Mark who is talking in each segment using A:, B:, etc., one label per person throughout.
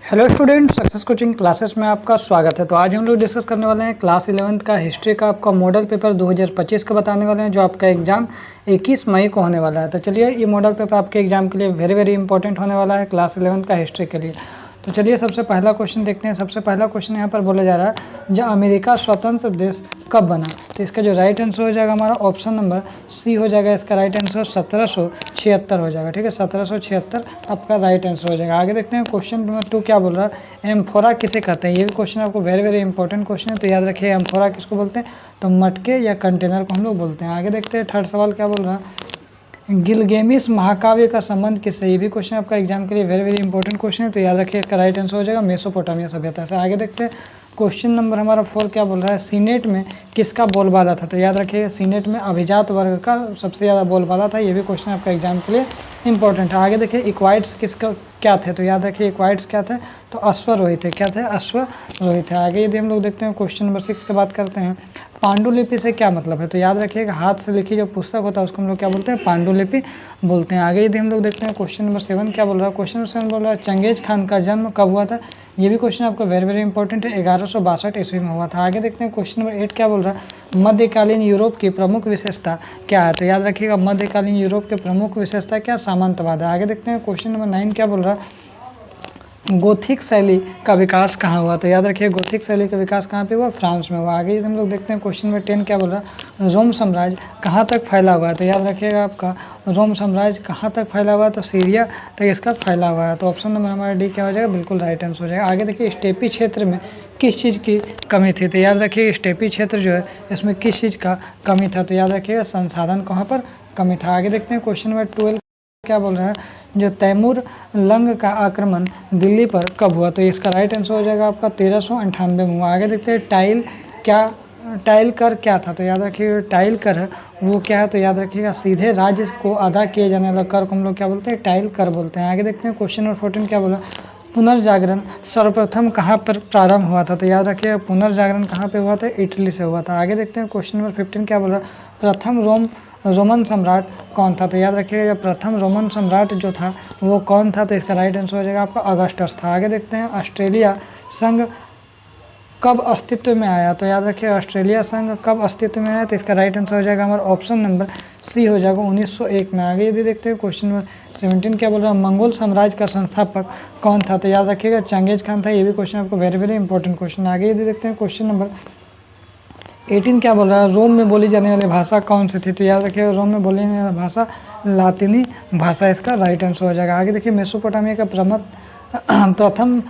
A: Hello student, success coaching classes में आपका स्वागत है। तो आज हम लोग डिस्कस करने वाले हैं क्लास 11th का हिस्ट्री का आपका मॉडल पेपर 2025 का बताने वाले हैं, जो आपका एग्जाम 21 मई को होने वाला है। तो चलिए, ये मॉडल पेपर आपके एग्जाम के लिए वेरी इंपॉर्टेंट होने वाला है क्लास 11th का हिस्ट्री के लिए। तो चलिए सबसे पहला क्वेश्चन देखते हैं। सबसे पहला क्वेश्चन यहाँ पर बोला जा रहा है, जो अमेरिका स्वतंत्र देश कब बना। तो इसका जो राइट आंसर हो जाएगा हमारा ऑप्शन नंबर सी हो जाएगा। इसका राइट आंसर 1776 हो जाएगा। ठीक है, 1776 आपका राइट आंसर हो जाएगा। आगे देखते हैं क्वेश्चन नंबर 2 क्या बोल रहा है, एम्फोरा किसे कहते हैं। ये भी क्वेश्चन आपको वेरी इंपॉर्टेंट क्वेश्चन है, तो याद रखिए एम्फोरा किसको बोलते हैं, तो मटके या कंटेनर को हम लोग बोलते हैं। आगे देखते हैं थर्ड सवाल क्या बोल रहा है, गिलगेमिस महाकाव्य का संबंध किससे। ये भी क्वेश्चन आपका एग्जाम के लिए वेरी इंपॉर्टेंट क्वेश्चन है, तो याद रखिए इसका राइट आंसर हो जाएगा मेसोपोटामिया सभ्यता से। आगे देखते हैं क्वेश्चन नंबर हमारा 4 क्या बोल रहा है, सीनेट में किसका बोलबाला था। तो याद रखिए सीनेट में अभिजात वर्ग का सबसे ज़्यादा बोलबाला था। ये भी क्वेश्चन आपका एग्जाम के लिए इंपॉर्टेंट है। आगे देखिए इक्वाइड्स किसका क्या थे। तो याद रखिए इक्वाइड्स क्या थे, तो अश्वरोही थे। क्या थे, अश्वरोही थे। आगे यदि हम लोग देखते हैं क्वेश्चन नंबर 6 की बात करते हैं, पांडुलिपि से क्या मतलब है। तो याद रखिएगा हाथ से लिखी जो पुस्तक होता है उसको हम लोग क्या बोलते हैं, पांडुलिपि बोलते हैं। आगे यदि हम लोग देखते हैं क्वेश्चन नंबर 7 क्या बोल रहा है, क्वेश्चन नंबर 7 बोल रहा है चंगेज खान का जन्म कब हुआ था। ये भी क्वेश्चन आपका वेरी इंपॉर्टेंट है, 1162 ईस्वी में हुआ था। आगे देखते हैं क्वेश्चन नंबर 8 क्या बोल रहा है, मध्यकालीन यूरोप की प्रमुख विशेषता क्या है। तो याद रखिएगा मध्यकालीन यूरोप के प्रमुख विशेषता क्या, सामंतवाद है। आगे देखते हैं क्वेश्चन नंबर 9 क्या बोल रहा है, गोथिक शैली का विकास कहाँ हुआ। तो याद रखिए गोथिक शैली का विकास कहाँ पे हुआ, फ्रांस में हुआ। आगे हम लोग देखते हैं क्वेश्चन नंबर 10 क्या बोल रहा है, रोम साम्राज्य कहाँ तक फैला हुआ है। तो याद रखिएगा आपका रोम साम्राज्य कहाँ तक फैला हुआ है, तो सीरिया तक इसका फैला हुआ है। तो ऑप्शन नंबर हमारा डी क्या हो जाएगा, बिल्कुल राइट आंसर हो जाएगा। आगे देखिए स्टेपी क्षेत्र में किस चीज़ की कमी थी। तो याद रखिए स्टेपी क्षेत्र जो है इसमें किस चीज़ का कमी था। तो याद रखिएगा संसाधन कहाँ पर कमी था। आगे देखते हैं क्वेश्चन नंबर 12 क्या बोल रहा है, जो तैमूर लंग का आक्रमण दिल्ली पर कब हुआ। तो इसका राइट आंसर हो जाएगा आपका 1398 में हुआ। आगे देखते हैं टाइल कर क्या था। तो याद रखिएगा टाइल कर है वो क्या है, तो याद रखिएगा सीधे राज्य को अदा किए जाने वाला कर को हम लोग क्या बोलते हैं, टाइल कर बोलते हैं। आगे देखते हैं क्वेश्चन नंबर 14 क्या बोला, पुनर्जागरण सर्वप्रथम कहाँ पर प्रारंभ हुआ था। तो याद रखिएगा पुनर्जागरण कहाँ पे हुआ था, इटली से हुआ था। आगे देखते हैं क्वेश्चन नंबर 15 क्या बोल रहा है, प्रथम रोमन सम्राट कौन था। तो याद रखिएगा प्रथम रोमन सम्राट जो था वो कौन था। तो इसका राइट आंसर हो जाएगा आपका अगस्टस था। आगे देखते हैं ऑस्ट्रेलिया संघ कब अस्तित्व में आया। तो याद रखिए ऑस्ट्रेलिया संघ कब अस्तित्व में आया। तो इसका राइट आंसर हो जाएगा हमारा ऑप्शन नंबर सी हो जाएगा 1901 में। आगे यदि देखते हैं क्वेश्चन नंबर 17 क्या बोल रहा है, मंगोल साम्राज्य का संस्थापक कौन था। तो याद रखिएगा चंगेज खान था। ये भी क्वेश्चन आपको वेरी इंपॉर्टेंट क्वेश्चन। आगे यदि देखते हैं क्वेश्चन नंबर 18 क्या बोल रहा है, रोम में बोली जाने वाली भाषा कौन सी थी। तो याद रखिएगा रोम में बोली जाने वाली भाषा लातिनी भाषा इसका राइट आंसर हो जाएगा। आगे देखिए मेसोपोटामिया का प्रथम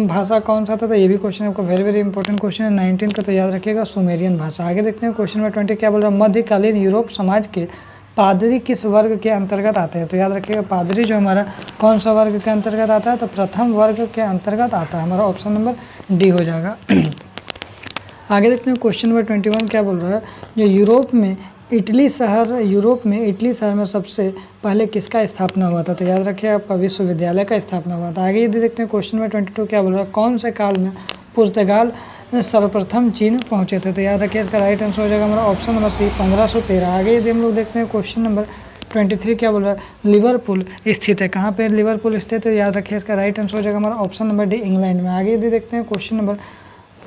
A: भाषा कौन सा था। तो ये भी क्वेश्चन आपको वेरी इंपॉर्टेंट क्वेश्चन है 19 का। तो याद रखिएगा सुमेरियन भाषा। आगे देखते हैं क्वेश्चन नंबर 20 क्या बोल रहा है, मध्यकालीन यूरोप समाज के पादरी किस वर्ग के अंतर्गत आते हैं। तो याद रखिएगा पादरी जो हमारा कौन सा वर्ग के अंतर्गत आता है, तो प्रथम वर्ग के अंतर्गत आता है। हमारा ऑप्शन नंबर डी हो जाएगा। आगे देखते हैं क्वेश्चन नंबर 21 क्या बोल रहा है, जो यूरोप में इटली शहर में सबसे पहले किसका स्थापना हुआ था। तो याद रखिए आपका विश्वविद्यालय का स्थापना हुआ था। आगे यदि देखते हैं क्वेश्चन नंबर 22 क्या बोल रहा है, कौन से काल में पुर्तगाल सर्वप्रथम चीन पहुंचे थे। तो याद रखिए इसका राइट आंसर हो जाएगा हमारा ऑप्शन नंबर सी 1513। आगे यदि हम लोग देखते हैं क्वेश्चन नंबर 23 क्या बोल रहा है, लिवरपूल स्थित है। कहाँ पे लिवरपूल स्थित है, याद रखिए इसका राइट आंसर हो जाएगा हमारा ऑप्शन नंबर डी इंग्लैंड में। आगे यदि देखते हैं क्वेश्चन नंबर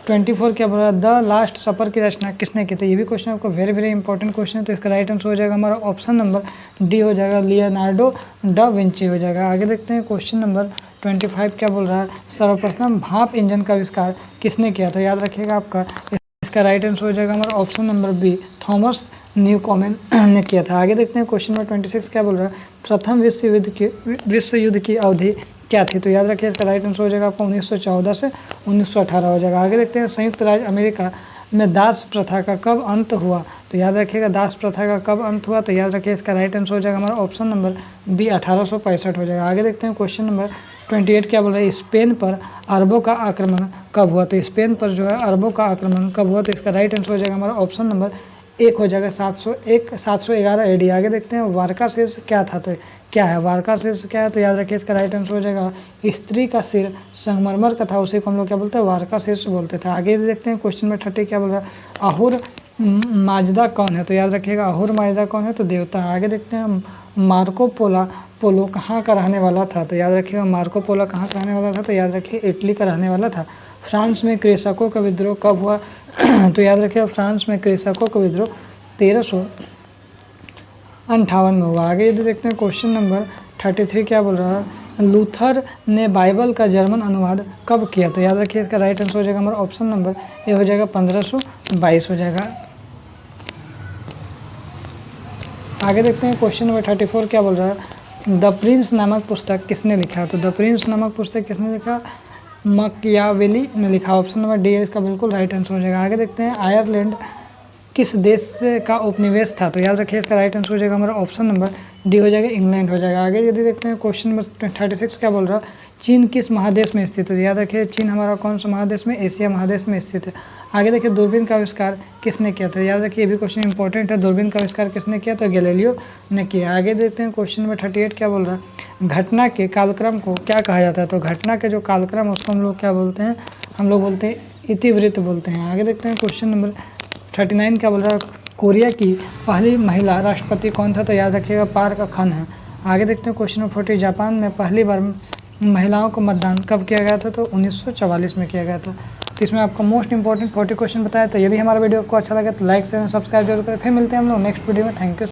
A: 24 क्या बोल रहा है, द लास्ट सपर की रचना किसने की थी। ये भी क्वेश्चन आपको वेरी इंपॉर्टेंट क्वेश्चन है, तो इसका राइट आंसर हो जाएगा हमारा ऑप्शन नंबर डी हो जाएगा, लियोनार्डो दा विंची हो जाएगा। आगे देखते हैं क्वेश्चन नंबर 25 क्या बोल रहा है, सर्वप्रथम भाप इंजन का आविष्कार किसने किया। तो याद रखिएगा आपका इसका राइट आंसर हो जाएगा हमारा ऑप्शन नंबर बी, थॉमस न्यूकोमेन ने किया था। आगे देखते हैं क्वेश्चन नंबर 26 क्या बोल रहा है, प्रथम विश्व युद्ध की अवधि क्या थी। तो याद रखिए इसका राइट आंसर हो जाएगा आपको 1914 से 1918 हो जाएगा। आगे देखते हैं संयुक्त राज्य अमेरिका में दास प्रथा का कब अंत हुआ। तो याद रखिएगा दास प्रथा का कब अंत हुआ। तो याद रखिए इसका राइट आंसर हो जाएगा हमारा ऑप्शन नंबर बी 1865 हो जाएगा। आगे देखते हैं क्वेश्चन नंबर 28 क्या बोल रहा है, स्पेन पर अरबों का आक्रमण कब हुआ। तो स्पेन पर जो है अरबों का आक्रमण कब हुआ। तो इसका राइट आंसर हो जाएगा हमारा ऑप्शन नंबर एक हो जाएगा 711 AD। आगे देखते हैं वारका शीर्ष क्या था। तो क्या है वारका शीर्ष क्या है, तो याद रखिए इसका राइट आंसर हो जाएगा स्त्री का सिर संगमरमर का था, उसी को हम लोग क्या बोलते हैं, वारका शीर्ष बोलते थे। आगे देखते हैं क्वेश्चन नंबर 30 क्या बोल रहा है, अहुर माजदा कौन है। तो याद रखिएगा अहुर माजदा कौन है, तो देवता है। आगे देखते हैं मार्को पोलो कहाँ का रहने वाला था? तो याद रखिएगा मार्को पोलो कहाँ का रहने वाला था? तो याद रखिए इटली का रहने वाला था। फ्रांस में कृषकों का विद्रोह कब हुआ? तो याद रखिएगा फ्रांस में कृषकों का विद्रोह 1358 में हुआ। आगे यदि देखते हैं क्वेश्चन नंबर 33 क्या बोल रहा है? लूथर ने बाइबल का जर्मन अनुवाद कब किया? तो याद रखिए इसका राइट आंसर हो जाएगा हमारा ऑप्शन नंबर ए हो जाएगा 1522 हो जाएगा। आगे देखते हैं क्वेश्चन नंबर 34 क्या बोल रहा है? द प्रिंस नामक पुस्तक किसने लिखा? तो द प्रिंस नामक पुस्तक किसने लिखा? मकियावेली ने लिखा। ऑप्शन नंबर डी इसका बिल्कुल राइट आंसर हो जाएगा। आगे देखते हैं आयरलैंड किस देश का उपनिवेश था? तो याद रखिए इसका राइट आंसर हो जाएगा हमारा ऑप्शन नंबर डी हो जाएगा इंग्लैंड हो जाएगा। आगे यदि देखते हैं क्वेश्चन नंबर 36 क्या बोल रहा है? चीन किस महादेश में स्थित है? याद रखिए चीन हमारा कौन सा महादेश में? एशिया महादेश में स्थित है। आगे देखिए दूरबीन का आविष्कार किसने किया था? याद रखिए ये भी क्वेश्चन इंपॉर्टेंट है। दूरबीन का आविष्कार किसने किया? तो गैलीलियो ने किया। आगे देखते हैं क्वेश्चन नंबर 38 क्या बोल रहा है? घटना के कालक्रम को क्या कहा जाता है? तो घटना के जो कालक्रम उसको हम लोग क्या बोलते हैं? हम लोग बोलते हैं इतिवृत्त बोलते हैं। आगे देखते हैं क्वेश्चन नंबर 39 क्या बोल रहा है? कोरिया की पहली महिला राष्ट्रपति कौन था? तो याद रखिएगा पार्क खान है। आगे देखते हैं क्वेश्चन नंबर 40 जापान में पहली बार महिलाओं को मतदान कब किया गया था? तो 1944 में किया गया था। तो इसमें आपको मोस्ट इंपॉर्टेंट 40 क्वेश्चन बताया। तो यदि हमारा वीडियो आपको अच्छा लगे तो लाइक शेयर सब्सक्राइब जरूर करें। फिर मिलते हैं हम लोग नेक्स्ट वीडियो में। Thank you.